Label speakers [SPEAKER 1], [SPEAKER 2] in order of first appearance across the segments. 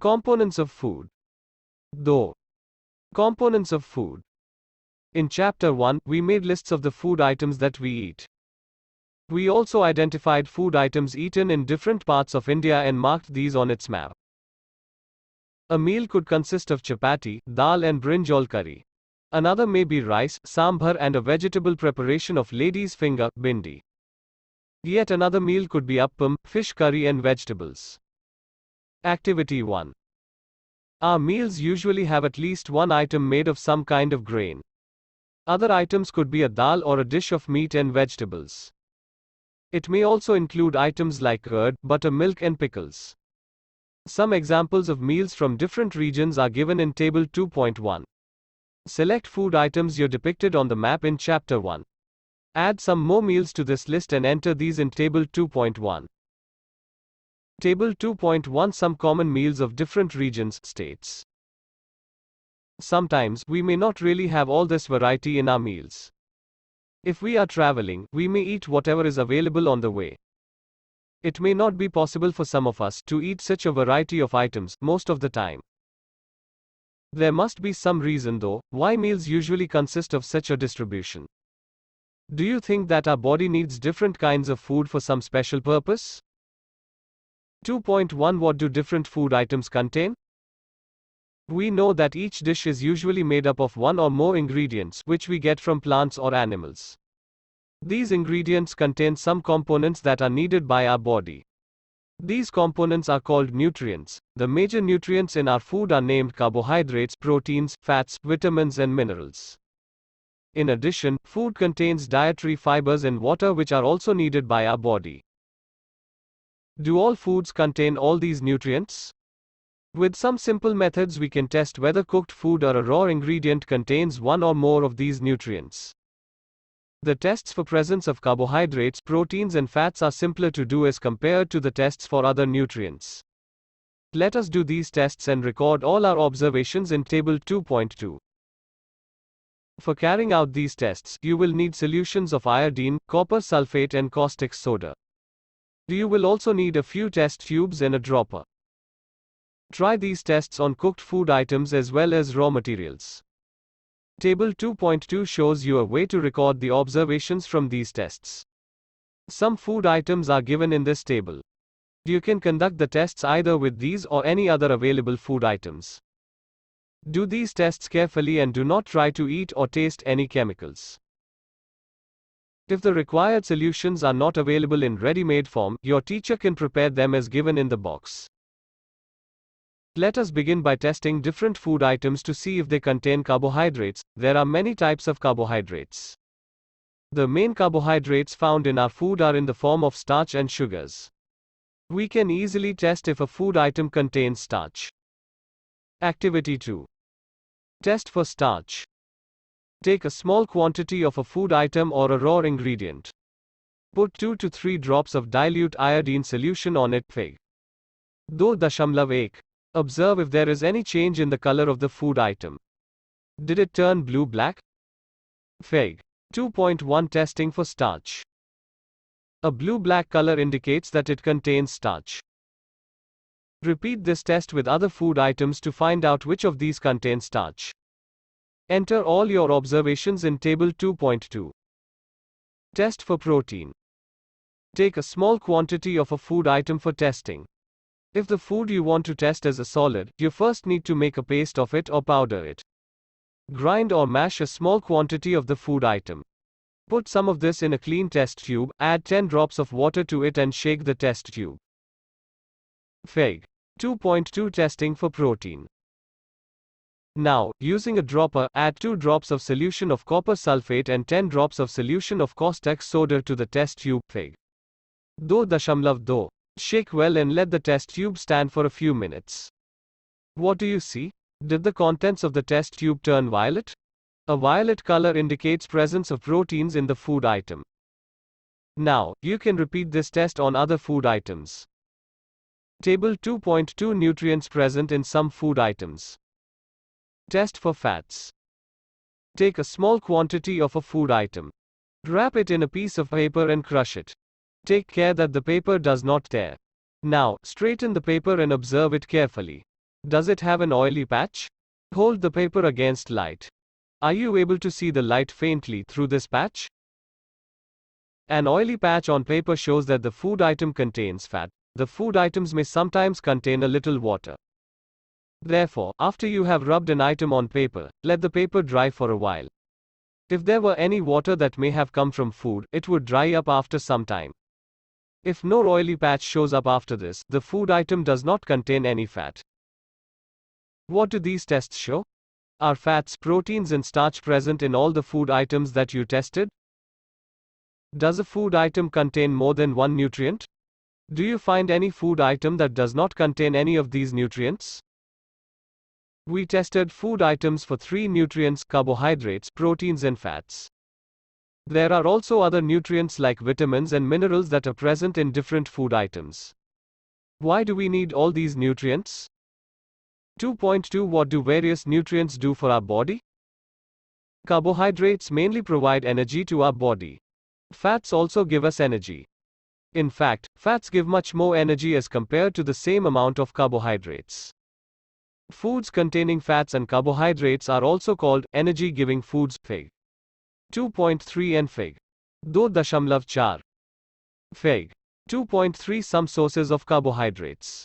[SPEAKER 1] Components of food. Though. Components of food. In Chapter 1, we made lists of the food items that we eat. We also identified food items eaten in different parts of India and marked these on its map. A meal could consist of chapati, dal and brinjal curry. Another may be rice, sambar and a vegetable preparation of lady's finger, bindi. Yet another meal could be appam, fish curry and vegetables. Activity 1. Our meals usually have at least one item made of some kind of grain. Other items could be a dal or a dish of meat and vegetables. It may also include items like curd, butter, milk and pickles. Some examples of meals from different regions are given in Table 2.1. Select food items you depicted on the map in Chapter 1. Add some more meals to this list and enter these in Table 2.1. Table 2.1 Some common meals of different regions, states. Sometimes, we may not really have all this variety in our meals. If we are traveling, we may eat whatever is available on the way. It may not be possible for some of us to eat such a variety of items most of the time. There must be some reason, though, why meals usually consist of such a distribution. Do you think that our body needs different kinds of food for some special purpose? 2.1 What do different food items contain? We know that each dish is usually made up of one or more ingredients which we get from plants or animals. These ingredients contain some components that are needed by our body. These components are called nutrients. The major nutrients in our food are named carbohydrates, proteins, fats, vitamins and minerals. In addition, food contains dietary fibers and water which are also needed by our body. Do all foods contain all these nutrients? With some simple methods we can test whether cooked food or a raw ingredient contains one or more of these nutrients. The tests for presence of carbohydrates, proteins and fats are simpler to do as compared to the tests for other nutrients. Let us do these tests and record all our observations in Table 2.2. For carrying out these tests, you will need solutions of iodine, copper sulfate and caustic soda. You will also need a few test tubes and a dropper. Try these tests on cooked food items as well as raw materials. Table 2.2 shows you a way to record the observations from these tests. Some food items are given in this table. You can conduct the tests either with these or any other available food items. Do these tests carefully and do not try to eat or taste any chemicals. If the required solutions are not available in ready-made form, your teacher can prepare them as given in the box. Let us begin by testing different food items to see if they contain carbohydrates. There are many types of carbohydrates. The main carbohydrates found in our food are in the form of starch and sugars. We can easily test if a food item contains starch. Activity 2. Test for starch. Take a small quantity of a food item or a raw ingredient. Put 2 to 3 drops of dilute iodine solution on it. Fig. 2.1. Observe if there is any change in the color of the food item. Did it turn blue-black? Fig. 2.1 Testing for starch. A blue-black color indicates that it contains starch. Repeat this test with other food items to find out which of these contain starch. Enter all your observations in Table 2.2. Test for protein. Take a small quantity of a food item for testing. If the food you want to test is a solid, you first need to make a paste of it or powder it. Grind or mash a small quantity of the food item. Put some of this in a clean test tube, add 10 drops of water to it and shake the test tube. Fig. 2.2 Testing for protein. Now, using a dropper, add 2 drops of solution of copper sulfate and 10 drops of solution of caustic soda to the test tube. Fig. 2.2. Shake well and let the test tube stand for a few minutes. What do you see? Did the contents of the test tube turn violet? A violet color indicates presence of proteins in the food item. Now, you can repeat this test on other food items. Table 2.2 Nutrients present in some food items. Test for fats. Take a small quantity of a food item. Wrap it in a piece of paper and crush it. Take care that the paper does not tear. Now, straighten the paper and observe it carefully. Does it have an oily patch? Hold the paper against light. Are you able to see the light faintly through this patch? An oily patch on paper shows that the food item contains fat. The food items may sometimes contain a little water. Therefore, after you have rubbed an item on paper, let the paper dry for a while. If there were any water that may have come from food, it would dry up after some time. If no oily patch shows up after this, the food item does not contain any fat. What do these tests show? Are fats, proteins and starch present in all the food items that you tested? Does a food item contain more than one nutrient? Do you find any food item that does not contain any of these nutrients? We tested food items for 3 nutrients: carbohydrates, proteins and fats. There are also other nutrients like vitamins and minerals that are present in different food items. Why do we need all these nutrients? 2.2 What do various nutrients do for our body? Carbohydrates mainly provide energy to our body. Fats also give us energy. In fact, fats give much more energy as compared to the same amount of carbohydrates. Foods containing fats and carbohydrates are also called energy-giving foods. Fig. 2.3 and Fig. 2.4. Fig. 2.3 Some sources of carbohydrates.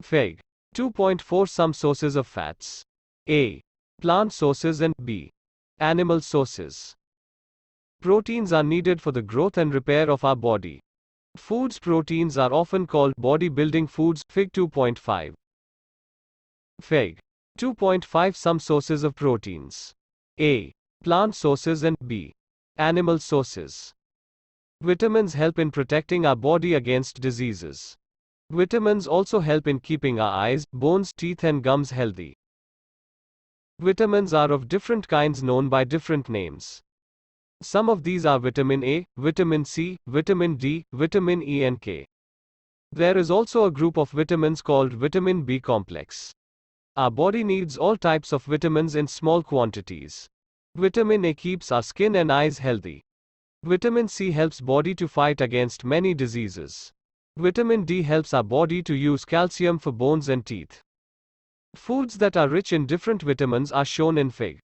[SPEAKER 1] Fig. 2.4 Some sources of fats. A. Plant sources and B. Animal sources. Proteins are needed for the growth and repair of our body. Foods proteins are often called body-building foods. Fig. 2.5. Fig. 2.5 Some sources of proteins. A. Plant sources and B. Animal sources. Vitamins help in protecting our body against diseases. Vitamins also help in keeping our eyes, bones, teeth and gums healthy. Vitamins are of different kinds known by different names. Some of these are vitamin A, vitamin C, vitamin D, vitamin E and K. There is also a group of vitamins called vitamin B complex. Our body needs all types of vitamins in small quantities. Vitamin A keeps our skin and eyes healthy. Vitamin C helps body to fight against many diseases. Vitamin D helps our body to use calcium for bones and teeth. Foods that are rich in different vitamins are shown in Fig.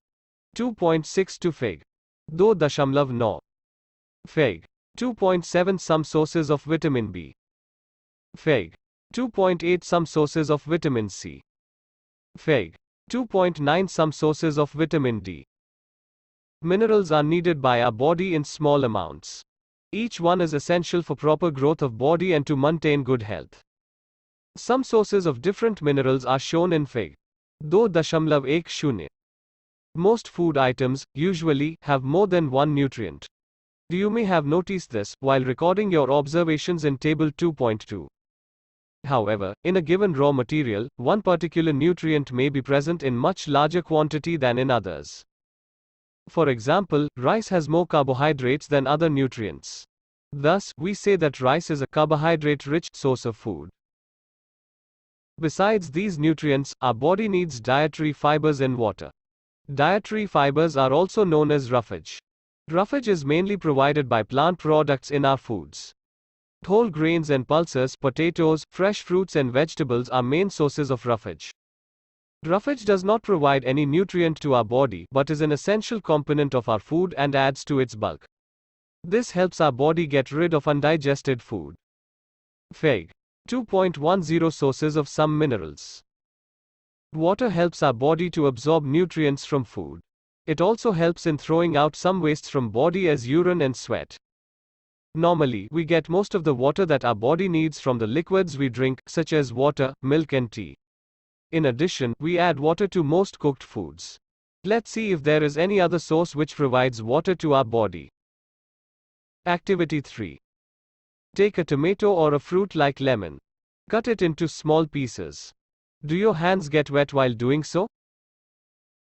[SPEAKER 1] 2.6 to Fig. 2.9. Fig. 2.7 Some sources of vitamin B. Fig. 2.8 Some sources of vitamin C. Fig. 2.9 Some sources of vitamin D. Minerals are needed by our body in small amounts. Each one is essential for proper growth of body and to maintain good health. Some sources of different minerals are shown in Fig. 2.10. Most food items, usually, have more than one nutrient. You may have noticed this while recording your observations in Table 2.2. However, in a given raw material, one particular nutrient may be present in much larger quantity than in others. For example, rice has more carbohydrates than other nutrients. Thus, we say that rice is a carbohydrate-rich source of food. Besides these nutrients, our body needs dietary fibers and water. Dietary fibers are also known as roughage. Roughage is mainly provided by plant products in our foods. Whole grains and pulses, potatoes, fresh fruits and vegetables are main sources of roughage. Roughage does not provide any nutrient to our body but is an essential component of our food and adds to its bulk. This helps our body get rid of undigested food. Fig. 2.10 Sources of some minerals. Water helps our body to absorb nutrients from food. It also helps in throwing out some wastes from body as urine and sweat. Normally, we get most of the water that our body needs from the liquids we drink, such as water, milk and tea. In addition, we add water to most cooked foods. Let's see if there is any other source which provides water to our body. Activity 3. Take a tomato or a fruit like lemon. Cut it into small pieces. Do your hands get wet while doing so?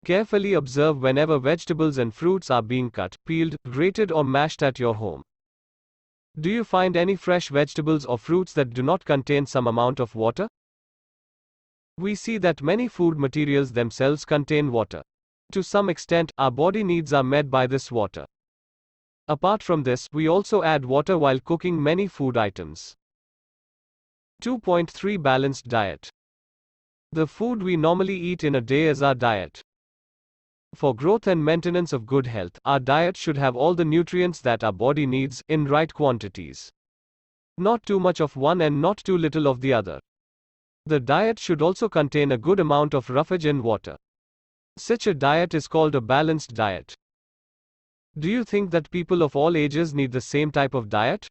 [SPEAKER 1] Carefully observe whenever vegetables and fruits are being cut, peeled, grated or mashed at your home. Do you find any fresh vegetables or fruits that do not contain some amount of water? We see that many food materials themselves contain water. To some extent, our body needs are met by this water. Apart from this, we also add water while cooking many food items. 2.3 Balanced diet. The food we normally eat in a day is our diet. For growth and maintenance of good health, our diet should have all the nutrients that our body needs, in right quantities. Not too much of one and not too little of the other. The diet should also contain a good amount of roughage and water. Such a diet is called a balanced diet. Do you think that people of all ages need the same type of diet?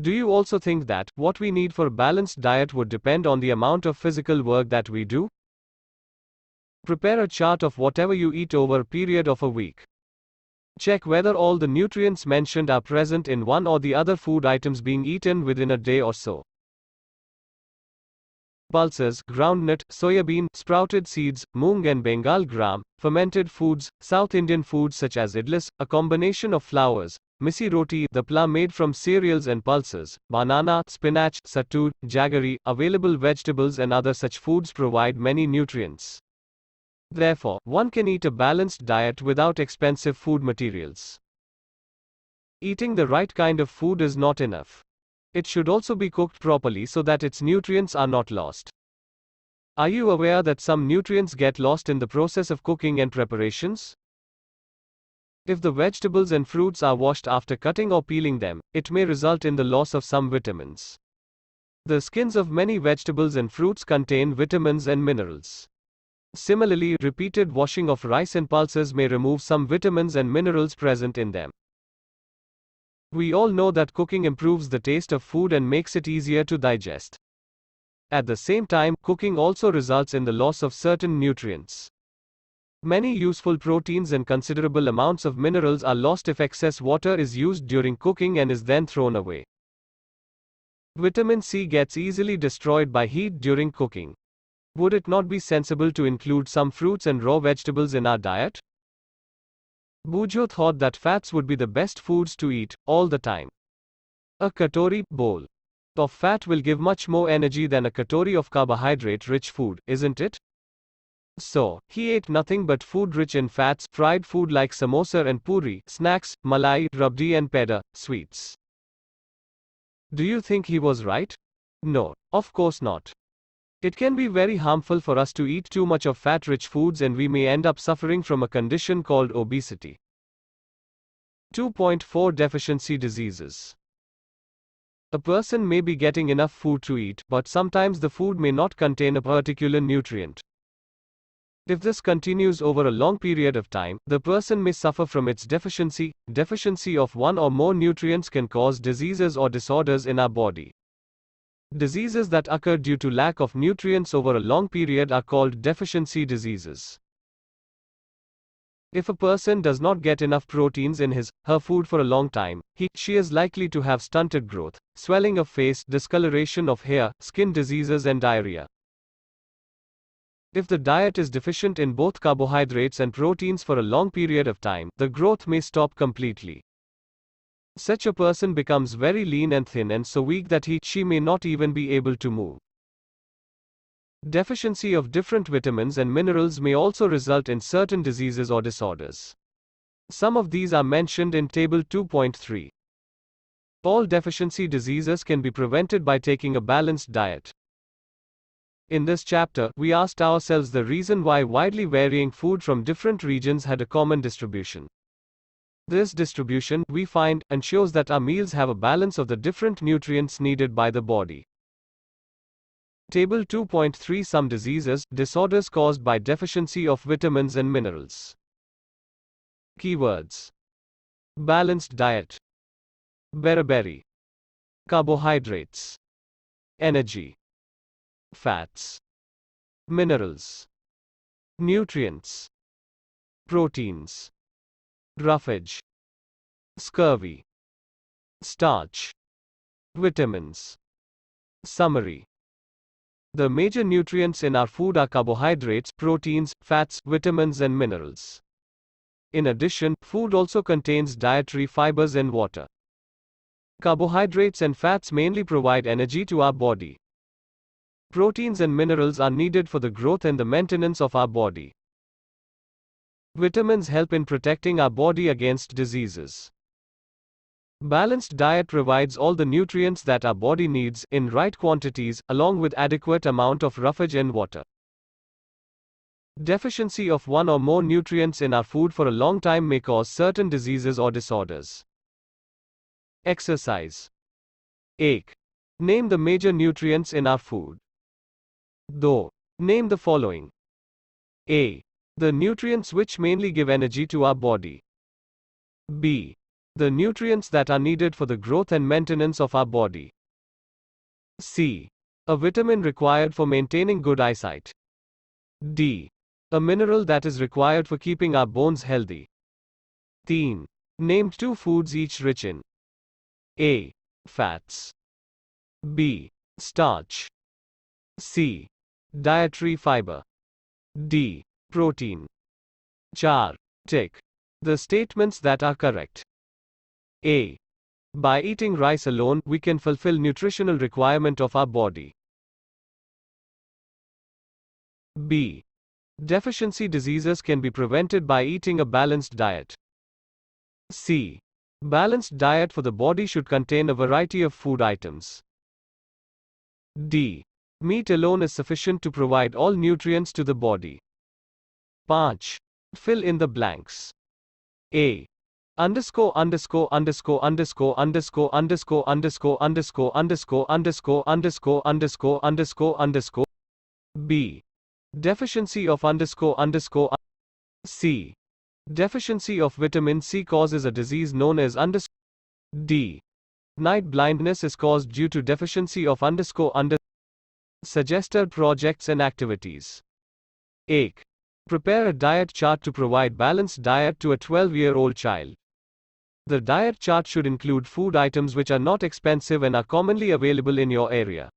[SPEAKER 1] Do you also think that what we need for a balanced diet would depend on the amount of physical work that we do? Prepare a chart of whatever you eat over a period of a week. Check whether all the nutrients mentioned are present in one or the other food items being eaten within a day or so. Pulses, groundnut, soybean, sprouted seeds, moong and Bengal gram, fermented foods, South Indian foods such as idlis, a combination of flours, misi roti, the pla made from cereals and pulses, banana, spinach, sattu, jaggery, available vegetables and other such foods provide many nutrients. Therefore, one can eat a balanced diet without expensive food materials. Eating the right kind of food is not enough. It should also be cooked properly so that its nutrients are not lost. Are you aware that some nutrients get lost in the process of cooking and preparations? If the vegetables and fruits are washed after cutting or peeling them, it may result in the loss of some vitamins. The skins of many vegetables and fruits contain vitamins and minerals. Similarly, repeated washing of rice and pulses may remove some vitamins and minerals present in them. We all know that cooking improves the taste of food and makes it easier to digest. At the same time, cooking also results in the loss of certain nutrients. Many useful proteins and considerable amounts of minerals are lost if excess water is used during cooking and is then thrown away. Vitamin C gets easily destroyed by heat during cooking. Would it not be sensible to include some fruits and raw vegetables in our diet? Bujo thought that fats would be the best foods to eat, all the time. A katori bowl of fat will give much more energy than a katori of carbohydrate-rich food, isn't it? So, he ate nothing but food rich in fats, fried food like samosa and puri, snacks, malai, rabdi and peda, sweets. Do you think he was right? No, of course not. It can be very harmful for us to eat too much of fat-rich foods and we may end up suffering from a condition called obesity. 2.4 Deficiency diseases. A person may be getting enough food to eat, but sometimes the food may not contain a particular nutrient. If this continues over a long period of time, the person may suffer from its deficiency. Deficiency of one or more nutrients can cause diseases or disorders in our body. Diseases that occur due to lack of nutrients over a long period are called deficiency diseases. If a person does not get enough proteins in her food for a long time, she is likely to have stunted growth, swelling of face, discoloration of hair, skin diseases and diarrhea. If the diet is deficient in both carbohydrates and proteins for a long period of time, the growth may stop completely. Such a person becomes very lean and thin and so weak that she may not even be able to move. Deficiency of different vitamins and minerals may also result in certain diseases or disorders. Some of these are mentioned in Table 2.3. All deficiency diseases can be prevented by taking a balanced diet. In this chapter, we asked ourselves the reason why widely varying food from different regions had a common distribution. This distribution, we find, ensures that our meals have a balance of the different nutrients needed by the body. Table 2.3 Some diseases, disorders caused by deficiency of vitamins and minerals. Keywords: balanced diet, beriberi, carbohydrates, energy, fats, minerals, nutrients, proteins, roughage, scurvy, starch, vitamins. Summary: the major nutrients in our food are carbohydrates, proteins, fats, vitamins and minerals. In addition, food also contains dietary fibers and water. Carbohydrates and fats mainly provide energy to our body. Proteins and minerals are needed for the growth and the maintenance of our body. Vitamins help in protecting our body against diseases. Balanced diet provides all the nutrients that our body needs, in right quantities, along with adequate amount of roughage and water. Deficiency of one or more nutrients in our food for a long time may cause certain diseases or disorders. Exercise. 1. Name the major nutrients in our food. Do. Name the following. A. The nutrients which mainly give energy to our body. B. The nutrients that are needed for the growth and maintenance of our body. C. A vitamin required for maintaining good eyesight. D. A mineral that is required for keeping our bones healthy. 3. Name 2 foods each rich in A. Fats. B. Starch. C. Dietary fiber. D. Protein. 4. Tick the statements that are correct. A. By eating rice alone, we can fulfill nutritional requirement of our body. B. Deficiency diseases can be prevented by eating a balanced diet. C. Balanced diet for the body should contain a variety of food items. D. Meat alone is sufficient to provide all nutrients to the body. 5. Fill in the blanks. A. Underscore underscore underscore underscore underscore underscore underscore underscore underscore underscore underscore underscore underscore underscore. B. Deficiency of underscore underscore. C. Deficiency of vitamin C causes a disease known as underscore. D. Night blindness is caused due to deficiency of underscore under. Suggested projects and activities. 8. Prepare a diet chart to provide balanced diet to a 12-year-old child. The diet chart should include food items which are not expensive and are commonly available in your area.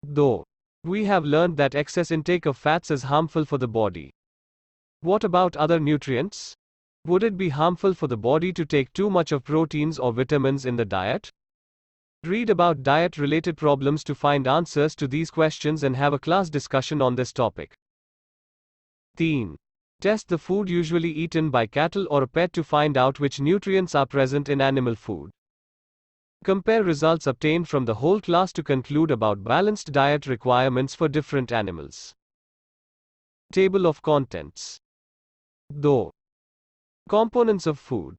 [SPEAKER 1] Though we have learned that excess intake of fats is harmful for the body. What about other nutrients? Would it be harmful for the body to take too much of proteins or vitamins in the diet? Read about diet-related problems to find answers to these questions and have a class discussion on this topic. 13. Test the food usually eaten by cattle or a pet to find out which nutrients are present in animal food. Compare results obtained from the whole class to conclude about balanced diet requirements for different animals. Table of contents. Though. Components of food.